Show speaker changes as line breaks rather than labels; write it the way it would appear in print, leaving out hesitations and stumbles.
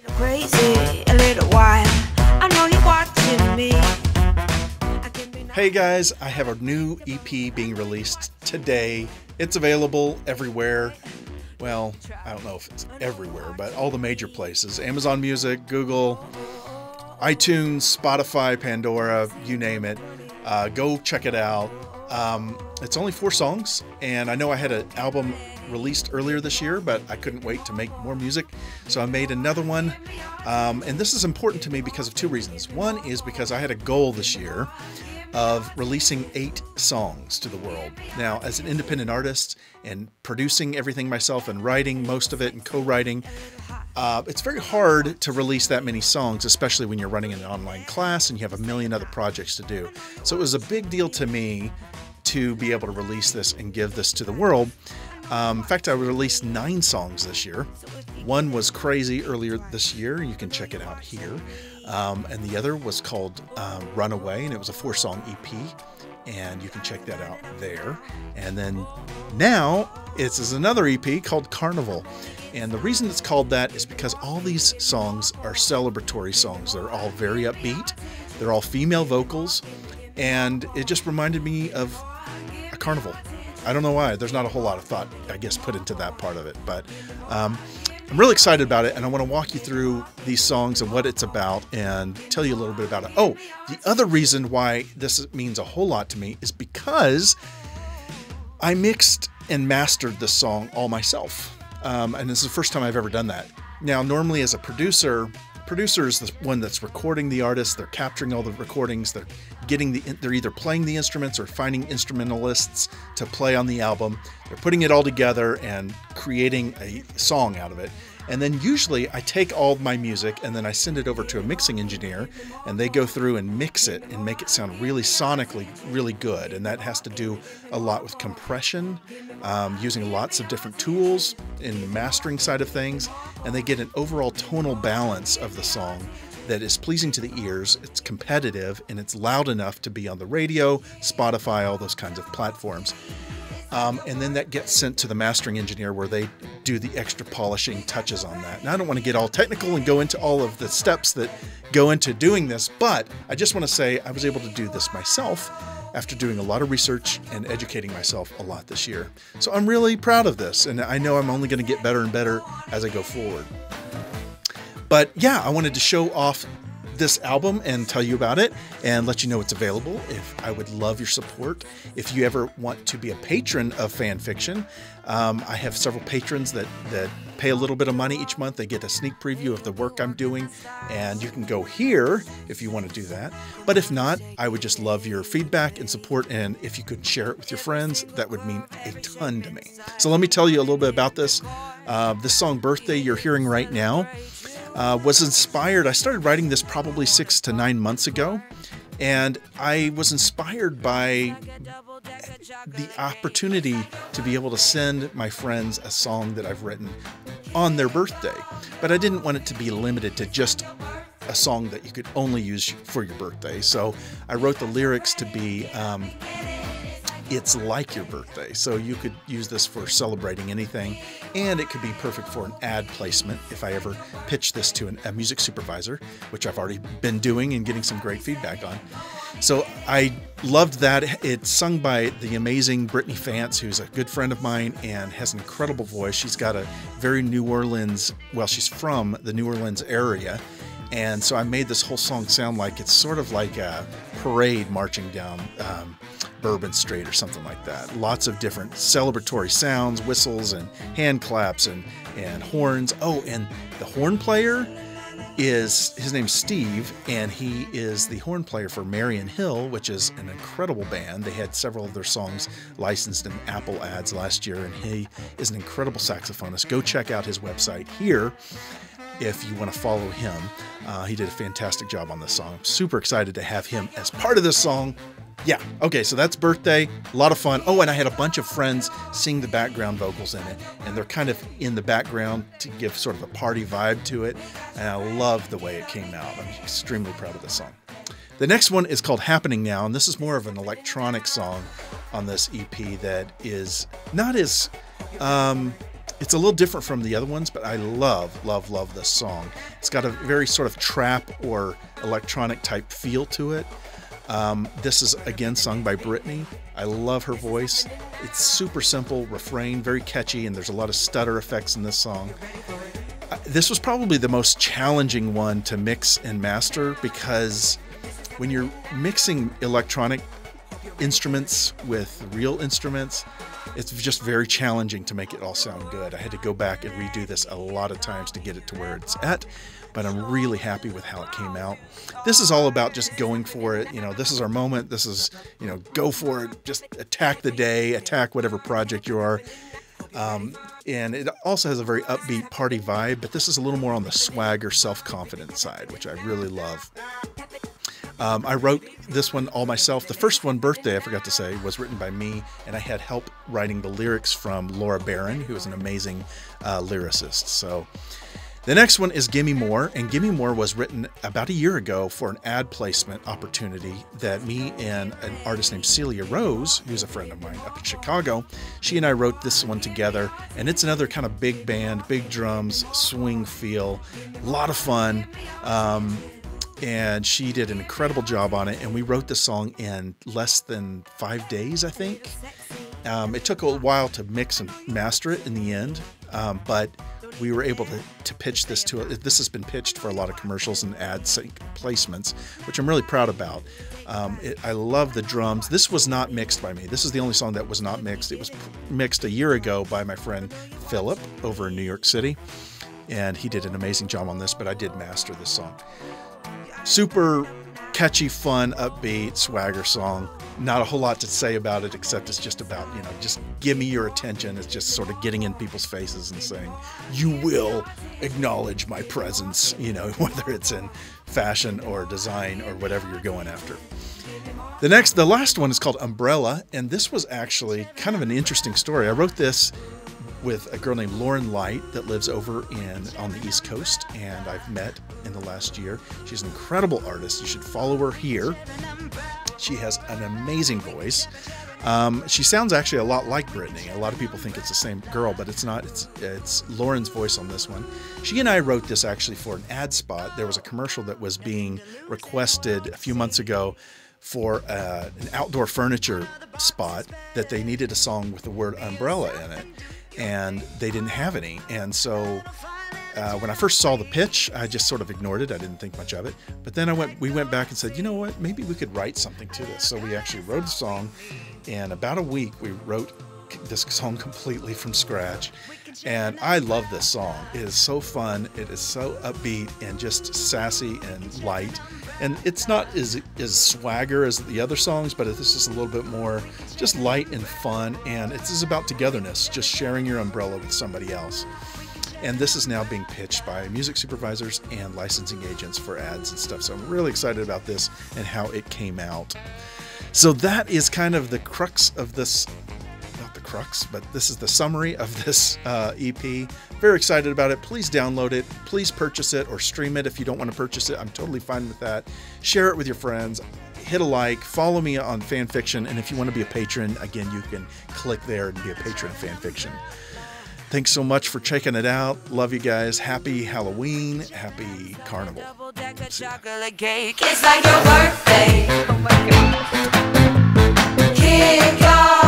Crazy a little while. I know you're watching me.
Hey guys, I have a new EP being released today. It's available everywhere. Well, I don't know if it's everywhere, but all the major places. Amazon Music, Google, iTunes, Spotify, Pandora, you name it. Go check it out. It's only 4 songs, and I know I had an album released earlier this year, but I couldn't wait to make more music, so I made another one. And this is important to me because of 2 reasons. One is because I had a goal this year of releasing 8 songs to the world. Now, as an independent artist and producing everything myself and writing most of it and co-writing, it's very hard to release that many songs, especially when you're running an online class and you have a million other projects to do. So it was a big deal to me to be able to release this and give this to the world. In fact, I released 9 songs this year. One was Crazy earlier this year. You can check it out here. And the other was called Runaway, and it was a 4-song EP. And you can check that out there. And then now it's another EP called Karnival. And the reason it's called that is because all these songs are celebratory songs. They're all very upbeat. They're all female vocals. And it just reminded me of a carnival. I don't know why. There's not a whole lot of thought, I guess, put into that part of it. But I'm really excited about it, and I want to walk you through these songs and what it's about and tell you a little bit about it. Oh, the other reason why this means a whole lot to me is because I mixed and mastered this song all myself. And this is the first time I've ever done that. Now, normally as a producer is the one that's recording the artist. They're capturing all the recordings. They're either playing the instruments or finding instrumentalists to play on the album. They're putting it all together and creating a song out of it. And then usually I take all my music and then I send it over to a mixing engineer, and they go through and mix it and make it sound really sonically really good. And that has to do a lot with compression, using lots of different tools in the mastering side of things. And they get an overall tonal balance of the song that is pleasing to the ears. It's competitive, and it's loud enough to be on the radio, Spotify, all those kinds of platforms. And then that gets sent to the mastering engineer, where they do the extra polishing touches on that. Now, I don't want to get all technical and go into all of the steps that go into doing this, but I just want to say I was able to do this myself after doing a lot of research and educating myself a lot this year. So I'm really proud of this, and I know I'm only going to get better and better as I go forward. But yeah, I wanted to show off this album and tell you about it and let you know it's available. I would love your support. If you ever want to be a patron of Fan Fiction, I have several patrons that pay a little bit of money each month. They get a sneak preview of the work I'm doing, and you can go here if you want to do that. But if not, I would just love your feedback and support, and if you could share it with your friends, that would mean a ton to me. So let me tell you a little bit about this. This song, Birthday, you're hearing right now, was inspired. I started writing this probably 6 to 9 months ago, and I was inspired by the opportunity to be able to send my friends a song that I've written on their birthday. But I didn't want it to be limited to just a song that you could only use for your birthday. So I wrote the lyrics to be it's like your birthday. So you could use this for celebrating anything, and it could be perfect for an ad placement if I ever pitch this to a music supervisor, which I've already been doing and getting some great feedback on. So I loved that. It's sung by the amazing Brittany, who's a good friend of mine and has an incredible voice. She's got a very New Orleans, well, she's from the New Orleans area. And so I made this whole song sound like it's sort of like a parade marching down Bourbon Street or something like that. Lots of different celebratory sounds, whistles and hand claps and horns. Oh, and the horn player his name's Steve, and he is the horn player for Marion Hill, which is an incredible band. They had several of their songs licensed in Apple ads last year, and he is an incredible saxophonist. Go check out his website here if you want to follow him. He did a fantastic job on this song. I'm super excited to have him as part of this song. Yeah, okay, so that's Birthday, a lot of fun. Oh, and I had a bunch of friends sing the background vocals in it, and they're kind of in the background to give sort of a party vibe to it, and I love the way it came out. I'm extremely proud of this song. The next one is called Happening Now, and this is more of an electronic song on this EP that is not as, It's a little different from the other ones, but I love, love, love this song. It's got a very sort of trap or electronic type feel to it. This is again sung by Brittany. I love her voice. It's super simple refrain, very catchy, and there's a lot of stutter effects in this song. This was probably the most challenging one to mix and master, because when you're mixing electronic instruments with real instruments, it's just very challenging to make it all sound good. I had to go back and redo this a lot of times to get it to where it's at, but I'm really happy with how it came out. This is all about just going for it. You know, this is our moment. This is, you know, go for it. Just attack the day, attack whatever project you are. And it also has a very upbeat party vibe, but this is a little more on the swagger, self-confident side, which I really love. I wrote this one all myself. The first one, Birthday, I forgot to say, was written by me, and I had help writing the lyrics from Laura Barron, who is an amazing lyricist. So the next one is Gimme More, and Gimme More was written about a year ago for an ad placement opportunity that me and an artist named Celia Rose, who's a friend of mine up in Chicago, she and I wrote this one together, and it's another kind of big band, big drums, swing feel, a lot of fun. And she did an incredible job on it, and we wrote the song in less than 5 days, I think. It took a while to mix and master it in the end, but we were able to pitch this to it. This has been pitched for a lot of commercials and ad placements, which I'm really proud about. I love the drums. This was not mixed by me. This is the only song that was not mixed. It was mixed a year ago by my friend Philip over in New York City, and he did an amazing job on this, but I did master this song. Super catchy, fun, upbeat, swagger song. Not a whole lot to say about it, except it's just about, you know, just give me your attention. It's just sort of getting in people's faces and saying, you will acknowledge my presence, you know, whether it's in fashion or design or whatever you're going after. The last one is called Umbrella, and this was actually kind of an interesting story. I wrote this with a girl named Lauren Light that lives over on the East Coast, and I've met in the last year. She's an incredible artist. You should follow her here. She has an amazing voice. She sounds actually a lot like Brittany. A lot of people think it's the same girl, but it's not. It's Lauren's voice on this one. She and I wrote this actually for an ad spot. There was a commercial that was being requested a few months ago for an outdoor furniture spot that they needed a song with the word umbrella in it, and they didn't have any. And so when I first saw the pitch, I just sort of ignored it. I didn't think much of it. But then we went back and said, you know what, maybe we could write something to this. So we actually wrote a song. In about a week, we wrote this song completely from scratch. And I love this song. It is so fun. It is so upbeat and just sassy and light. And it's not as swagger as the other songs, but this is a little bit more just light and fun. And it's about togetherness, just sharing your umbrella with somebody else. And this is now being pitched by music supervisors and licensing agents for ads and stuff. So I'm really excited about this and how it came out. So that is kind of the crux of this, not the crux, but this is the summary of this EP. Very excited about it. Please download it. Please purchase it or stream it if you don't want to purchase it. I'm totally fine with that. Share it with your friends. Hit a like. Follow me on Fanfiction. And if you want to be a patron, again, you can click there and be a patron of Fanfiction. Thanks so much for checking it out. Love you guys. Happy Halloween. Happy Carnival.
Chocolate cake. It's like your birthday. Oh my God. Kick off.